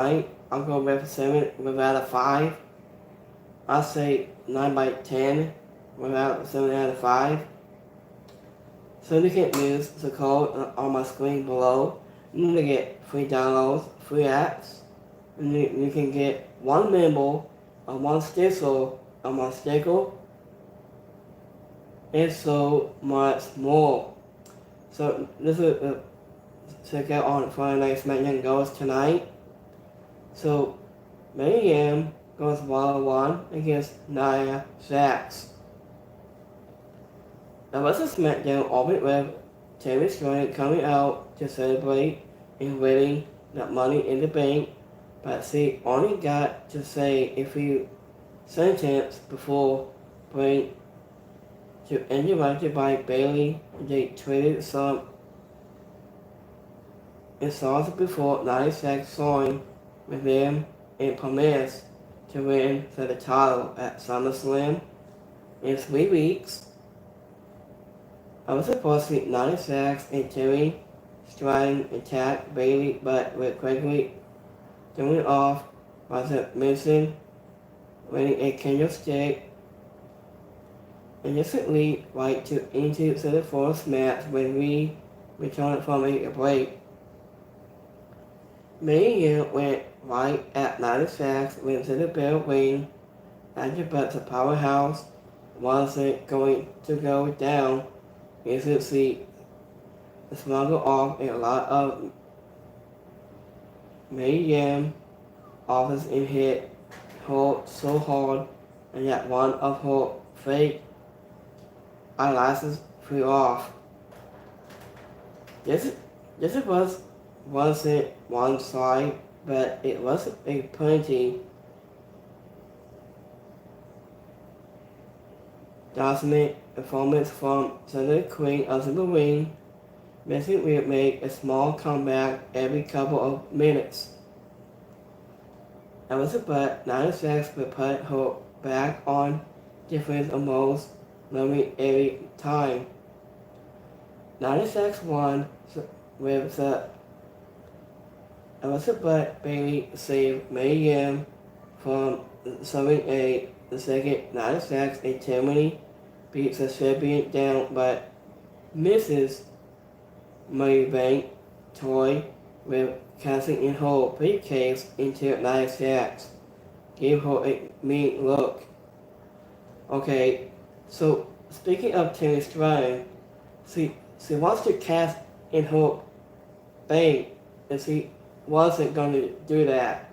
I'll go with 7 without a 5. I'll say 9 by 10 without 7 out of 5. So you can use the code on my screen below. You need to get free downloads, free apps, and you can get one memo, one sticker, one sticker, and so much more. So this is check out on Friday Night Smackdown goes tonight. So Mayhem goes 1-1 against Nia Jax. Now let's Smackdown open with Tammy Stryder coming out to celebrate and winning that Money in the Bank, but she only got to say a few sentences before being interrupted by Bailey. They traded some insults before Nia Jax joined with them and promised to win for the title at SummerSlam in 3 weeks. I was supposed to be Nia Jax and Tammy Stryder attack Bailey, but with quickly throwing off by the mission, winning a candlestick, and instantly right into the fourth match when we returned from a break. Mania went right at Nia Jax, went to the bell ring, after but the powerhouse wasn't going to go down. You should see smuggle off a lot of Mayhem offers and hit her so hard and that one of her fake eyelashes flew off. This wasn't one side, but it was a plenty dominant performance from the Queen of the Ring. Missing will make a small comeback every couple of minutes. But Nia Jax will put her back on defense almost every time. Nia Jax won with the but Bailey saved Mayhem from summing the second. Nia Jax and Tammy beats the champion down but misses Money Bank toy with casting in her briefcase into Nia Jax. Give her a mean look. Okay, so speaking of Tammy Stryder, she wants to cast in her bank, and she wasn't going to do that.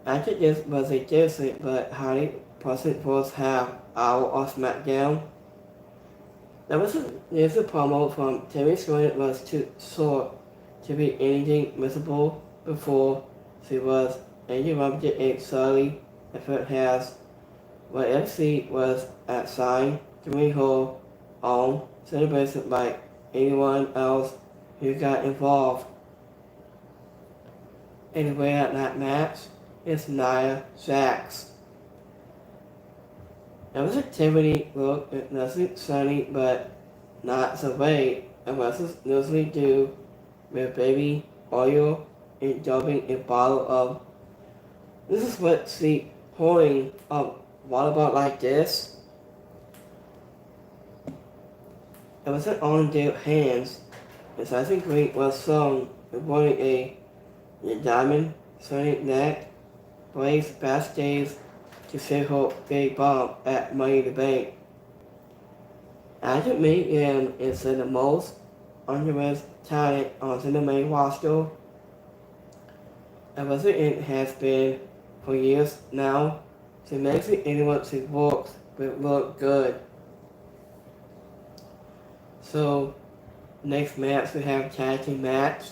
I think this was a decent but highly pleasant first half hour of Smackdown. There's a promo from Tammy Stryder was too short to be anything visible before she was interrupted and suddenly effort has what FC was at sign during her own celebration by anyone else who got involved. Anyway, at that match is Nia Jax. There was activity look at nothing sunny but not the way wrestlers usually do with baby oil and dumping a bottle of. This is what she pouring of water about like this. It wasn't on their hands. As I think Green was shown wearing a diamond sunny neck brace backstage to save her big bump at Money in the Bank. After Mayhem is the most underrated talent on the main roster. It has been for years now. She makes it anyone she works will look good. So next match we have tag team match.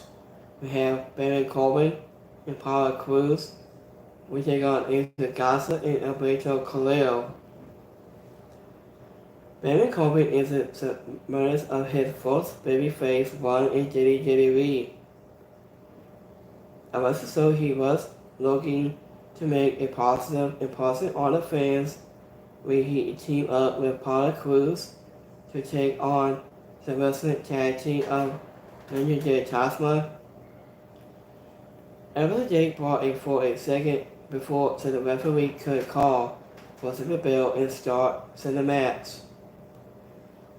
We have Baron Corbin and Paula Cruz. We take on Asa Gossett and Alberto Carrillo. Baron Corbin is the murder of his first babyface run in WWE. So he was looking to make a positive impression on the fans when he teamed up with Paula Cruz to take on the wrestling tag team of Ninja Tasma. After Jake brought it for a second before so the referee could call for the bell and start the match.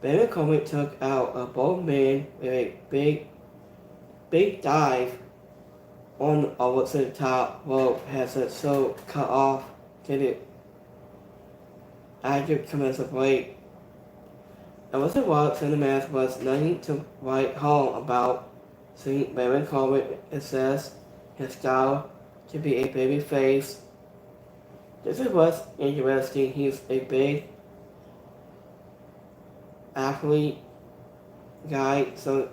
Baron Corbin took out a both men with a big dive on over to the top rope has it so cut off to the after commercial break. And what it was in the match was nothing to write home about, seeing Baron Corbin assess his style to be a baby face. This is what's interesting. He's a big athlete guy, so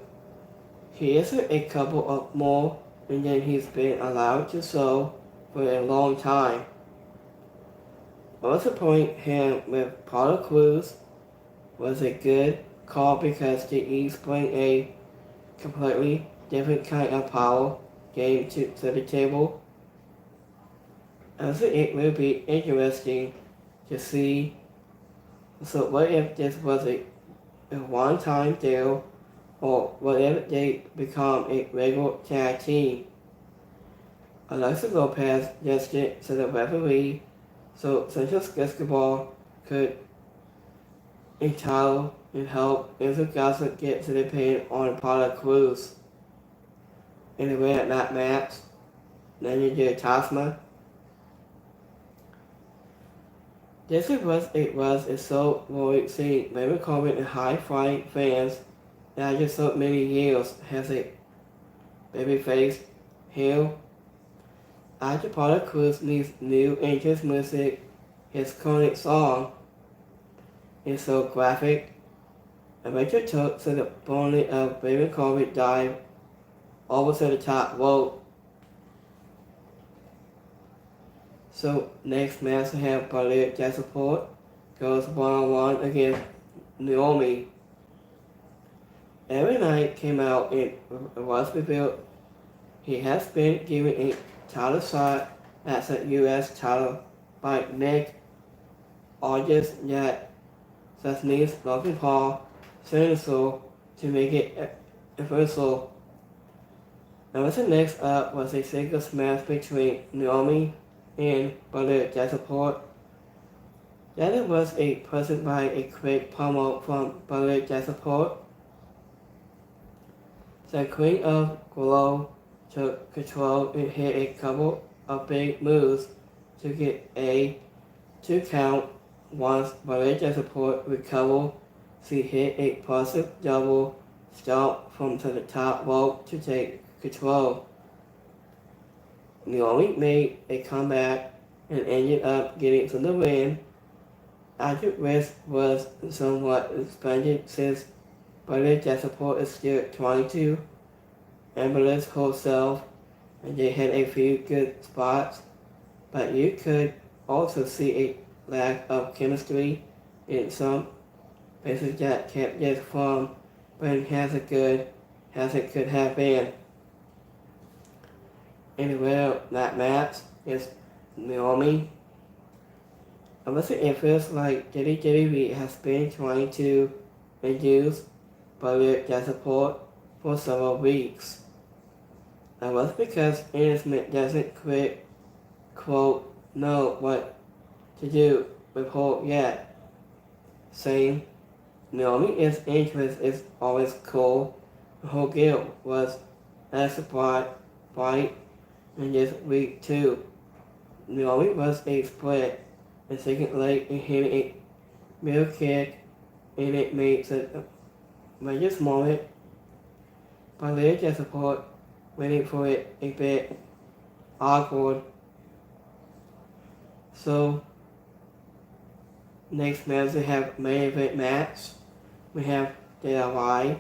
he is a couple of more and then he's been allowed to show for a long time. Also point him with Paulo Cruz was a good call because the East bring a completely different kind of power game to the table. Also, it will be interesting to see. So what if this was a one-time deal, or what if they become a regular tag team? Alexa Lopez just did to the referee, so Central Escobar could entitle and help Enzo Garza get to the pin on Apollo Cruz. In the way at that match, then you did Tasma. This is what it was. It's so worried seeing Baron Corbin and high-flying fans that after so many years has a babyface heel. After Apollo Cruz needs new entrance music, his current song is so graphic. And Rachel took to the bonnet of Baron Corbin dive over to the top rope. So next match we have Ballet Jasperport goes one-on-one against Naomi. Every night came out and was revealed he has been given a title shot at the U.S. title by Nick August yet that needs Logan Paul Sensual to make it universal. And what's the next up was a singles match between Naomi and Ballet Jasperport. That was a present by a quick promo from Ballet Jasperport. The Queen of Glow took control and hit a couple of big moves to get a 2 count. Once Ballet Jasperport recovered, she hit a positive double stomp from to the top rope to take control. Naomi made a comeback and ended up getting to the win. After risk was somewhat expanded since Ballet Jasperport is still trying to ambulance herself and they had a few good spots, but you could also see a lack of chemistry in some places that kept this from when as it could have been. Anyway, that match is Naomi. Honestly, it feels like WWE has been trying to induce Ballet Jasperport for several weeks. That was because management doesn't quote, know what to do with her yet. Saying Naomi's interest is always cool. Her guilt was as bright in this week too. Naomi was a split and second leg and hit a middle kick and it made the major moment. Ballet Jasperport waiting for it a bit awkward. So next match we have main event match. We have DIY.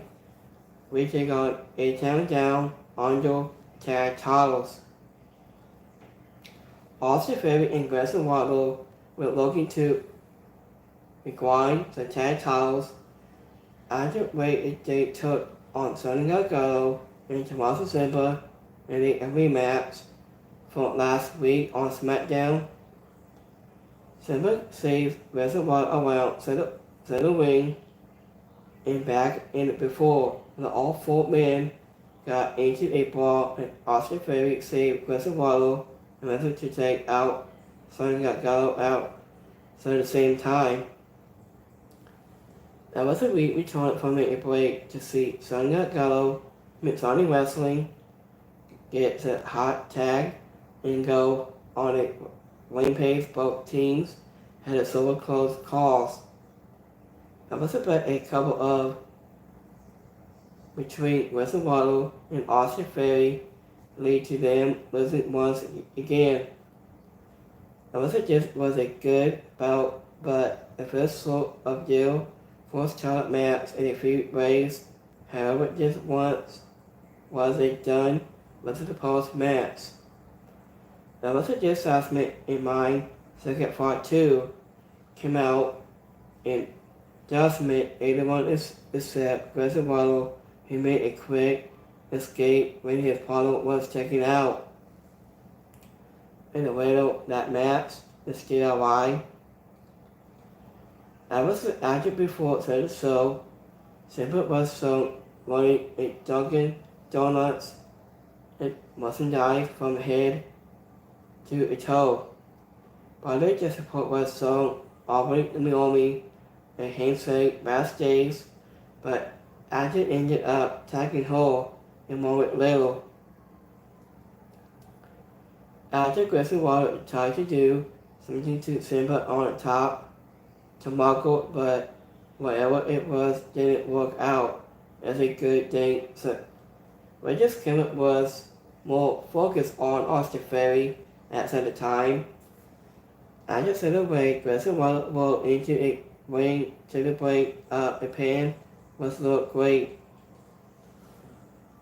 We take on a down under tag titles. Also very aggressive Waddle we're looking to rewind the tag titles after weight they took on Sonny Gargano and Tommaso Ciampa in a rematch from last week on Smackdown. Ciampa saves Reservoir around center ring and back in before the all 4 men got into a brawl and Austin Theory saved Grayson Waddle and went to take out Sonny Gallo out. So at the same time, that was a week we turned from a break to see Sonny Gallo, Sonny Wrestling, get a hot tag and go on a rampage. Both teams had a solo close calls. That was about a couple of between Weston Waddle and Austin Ferry lead to them losing once again. That was a good bout, but the first sort of deal forced Charlotte match in a few ways. However, just once was it done with the post match. There was a disastment in my second part 2 came out in adjustment 81 except Grayson Waddle. He made a quick escape when his opponent was taken out. In the middle that match, the still alive. That was the actor before the show. Simple was shown running a Dunkin' Donuts and mustn't dive from head to a toe. Brother the support was shown offering Naomi a handshake backstage, but Agent ended up tagging her a moment later. After Grayson Waddle tried to do something to Simba on the top to Marco, but whatever it was didn't work out as a good thing. So Regis Kimmett was more focused on Austin Ferry at the time. After set away, Grayson Waddle rolled into a ring to the break up a pan was looked great.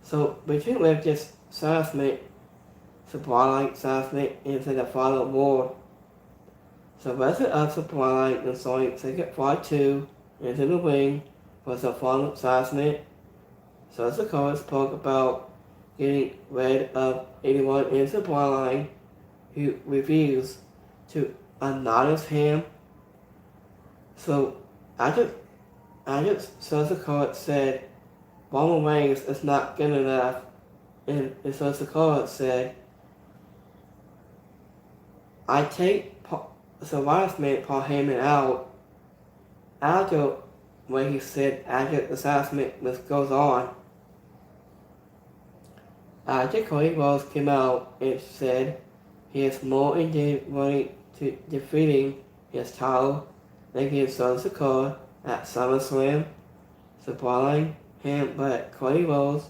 So between Regis Sarsman, Supply Sarsman into the final ward. So rest of Supply and showing second part 2 into the ring was the final Sarsman. So the coach spoke about getting rid of anyone in Supply line who refused to acknowledge him. So after the coach said Roman Reigns is not good enough, and the coach said, I take Survivor's made Paul Heyman out. After when he said after the assessment goes on. After Cody Rhodes came out and said he is more indeed willing to defeating his title than against Sakura at SummerSlam, supplying him, but Cody Rhodes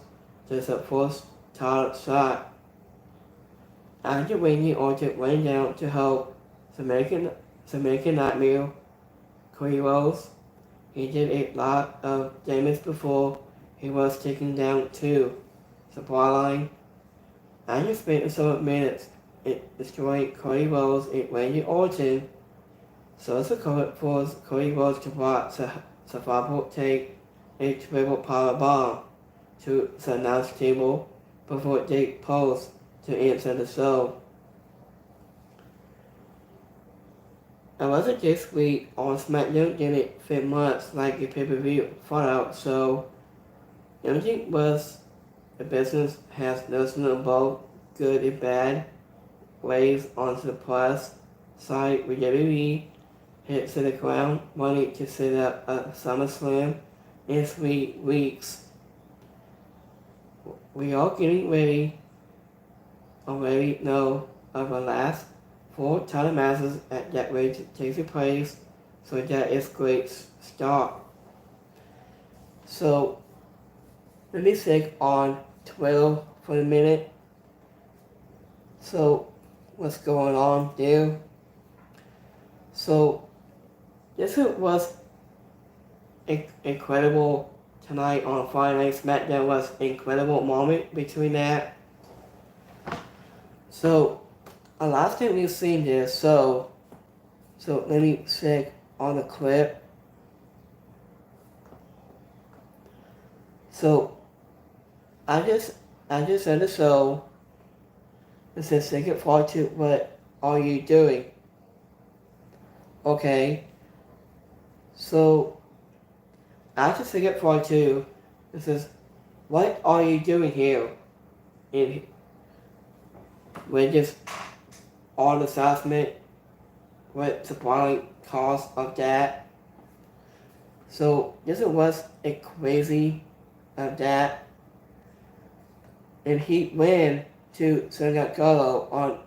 does a first title shot. After Randy Orton went down to help Jamaican Nightmare, Cody Rhodes, he did a lot of damage before he was taken down too. Supply line. After spending several minutes destroying Cody Rhodes and Randy Orton, so Sakura forced Cody Rhodes to watch Survivor take a triple power bomb to the announce table before they posed to answer the show. I wasn't this week on Smackdown didn't fit much like a pay-per-view fallout, so everything was the business has noticed both good and bad ways onto the plus side with WWE hit to the ground wanting to set up a SummerSlam in 3 weeks. We are getting ready already know of the last 4 title matches at that way to take place, so that is great start. So let me stick on 12 for a minute. So what's going on there? So this was incredible tonight on Friday Night SmackDown was an incredible moment between that. So a last time we've seen this, so let me check on the clip. So I just said the show. It says second part 2, what are you doing? Okay. So after second part 2, it says what are you doing here? And we're just on assessment with the probably cause of that. So this was a crazy of that. And he went to Singapore on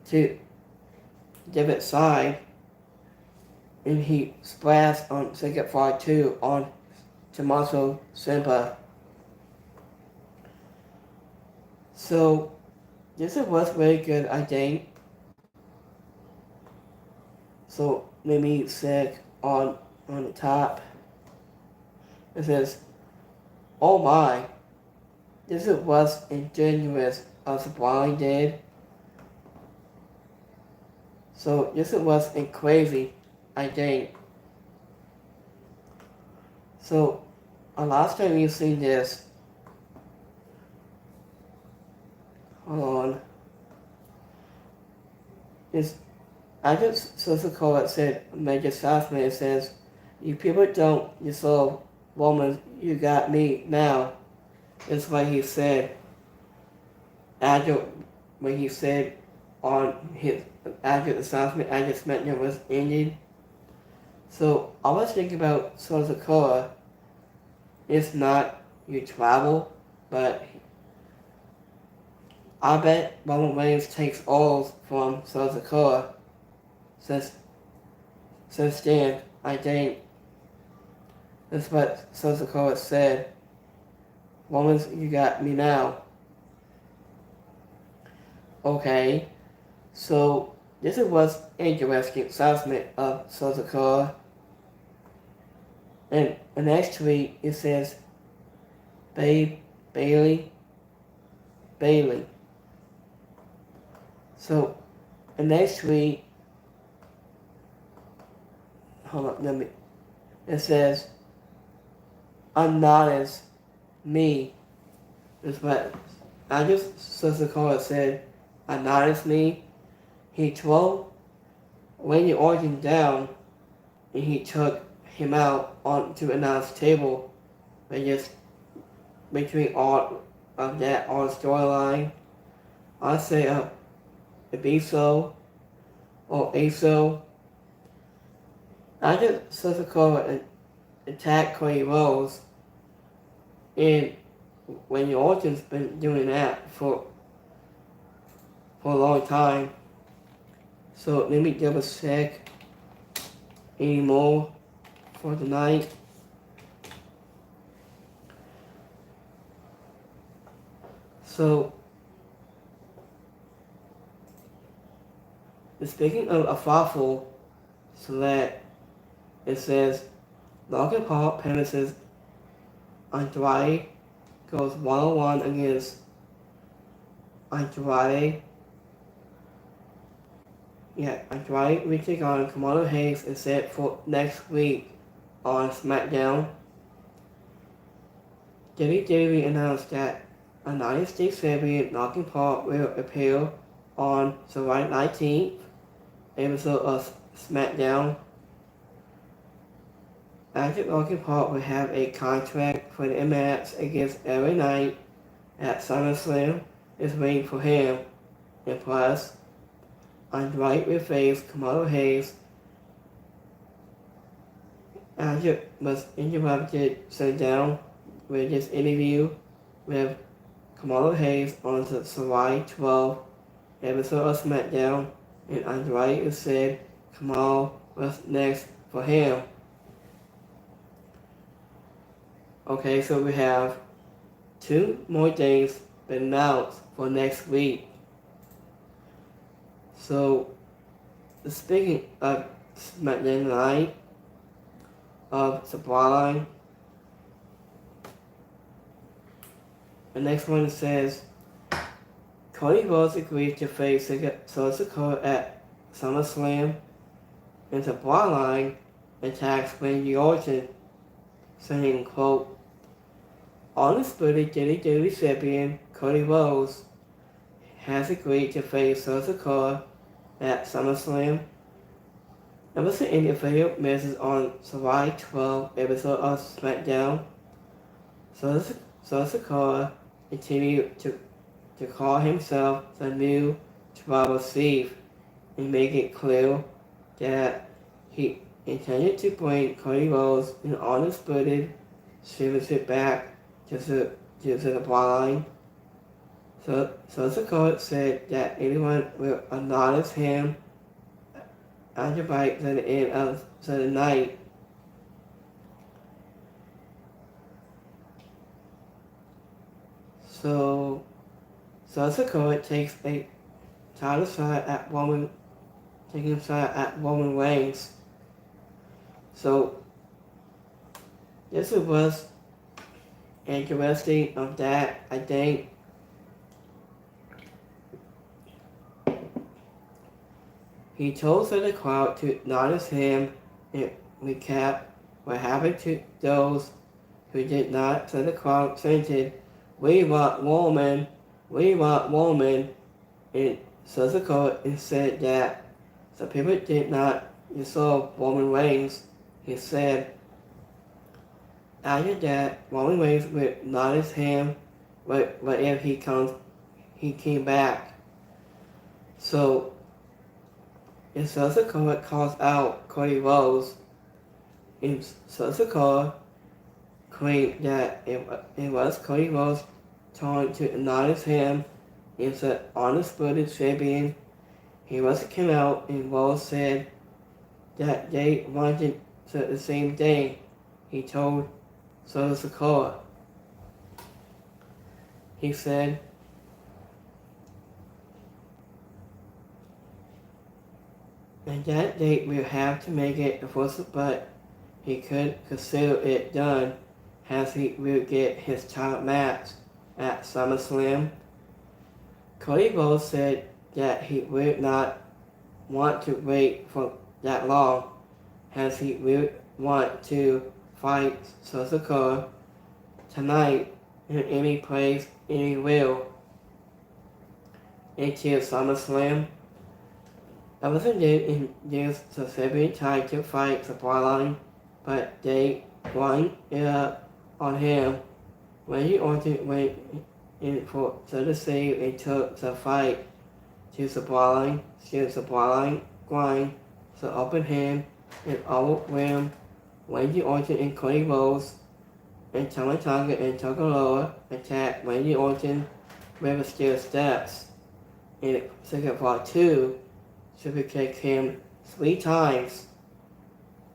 to different side, and he splashed on Singapore 2 on Tommaso Ciampa. So this was very good, I think. So let me check on the top. It says, "Oh my, this was ingenuous as Brian did." So this was crazy, I think. So last time you seen this, hold on. Is I just social call it said Major Southman. It says, "You people don't deserve woman. You got me now." That's what he said. After when he said on his after the Southman after Smackdown was ended. So I was thinking about social call. It's not you travel, but I bet Roman Reigns takes all from social call. Since then, I think that's what Sosakura said. "Woman, you got me now." Okay, so this was interesting assessment of Sosakura. And the next tweet it says, Bailey. So the next tweet, hold on, it says, "Anonymous me." Is what I just Sosakura said. "Anonymous me." He threw Randy Orton down, and he took him out onto the announce table. But just between all of that, all the storyline, I say Ibiso or ASO. I just Sosakura attack Cody Rhodes, and Randy Orton's been doing that for a long time. So let me double check any more for tonight. So speaking of a thoughtful select, it says Logan Paul premises Andrade goes 1-on-1 against Andrade. Andrade will take on Kamala Hayes is set for next week on Smackdown. WWE announced that a United States champion Logan Paul will appear on July 19th episode of Smackdown. After Logan Paul will have a contract for the match against every night at SummerSlam is waiting for him. And plus, Andrade will face Kamala Hayes. After was interrupted down with this interview with Kamala Hayes on the July 12th episode of Smackdown, and Andrade said Kamala was next for him. Okay, so we have 2 more things been announced for next week. So, speaking of Smackdown Night, of Supply Line, the next one says, Cody Rhodes agreed to face Sosakura at SummerSlam, and Supply Line attacks Randy Orton, saying, quote, "Undisputed WWE champion Cody Rhodes has agreed to face Sosakura at SummerSlam." It was an interview message on July 12th episode of Smackdown. So Sakura continued to call himself the new tribal chief and make it clear that he intended to bring Cody Rhodes an undisputed championship back to the bloodline. So Sakura said that anyone will acknowledge him at the right to the end of the night. So Sakura takes a title shot at taking a shot at Roman Reigns. So this was interesting of that, I think. He told the crowd to notice him and recap what happened to those who did not. So the crowd chanted, "We want Roman, we want Roman," and Sakura said that the people did not deserve Roman Reigns. He said after that Roman Reigns would notice him what if he came back. So and Sakura calls out Cody Rhodes, and Sakura claimed that it was Cody Rhodes trying to notice him as the undisputed champion. He was came out and Rhodes said that they wanted the same thing. He told Sakura. He said, and that date will have to make it the first, but he could consider it done as he will get his title match at SummerSlam. Cody Rhodes said that he would not want to wait for that long, as he would want to fight Sakura tonight in any place, anywhere, until SummerSlam. Everything did induce the February tried to fight the bloodline, but they wind it up on him. Randy Orton went in for the save and took the fight to the bloodline, since the bloodline grind, the open hand and overwhelmed Randy Orton and Cody Rhodes, and Tama Tonga and Tokoloa attacked Randy Orton with the steel steps. In second part 2, Super kicked him 3 times.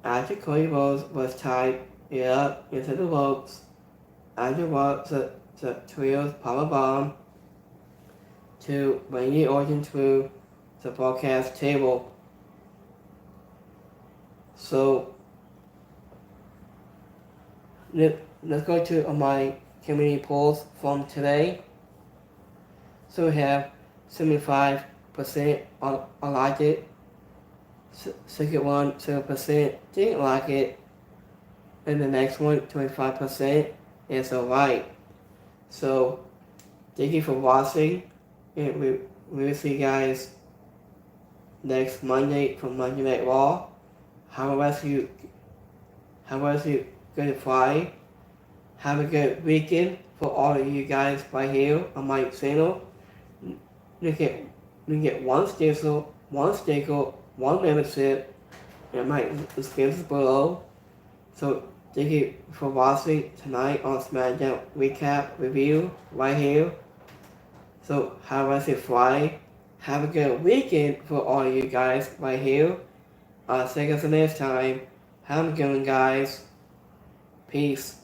After Cody Rhodes was tied up into the ropes, after the trio's powerbomb to Randy Orton through the broadcast table. So let's go to my community polls from today. So we have 75% liked it, second one 7% didn't like it, and the next one 25% is alright. So thank you for watching, and we will see you guys next Monday from Monday Night Raw. How was you good Friday? Have a good weekend for all of you guys right here on my channel. You get one sticker, one membership, and my description below. So thank you for watching tonight on Smackdown recap review right here. So have a good Friday. Have a good weekend for all of you guys right here. See you guys next time. Have a good one, guys. Peace.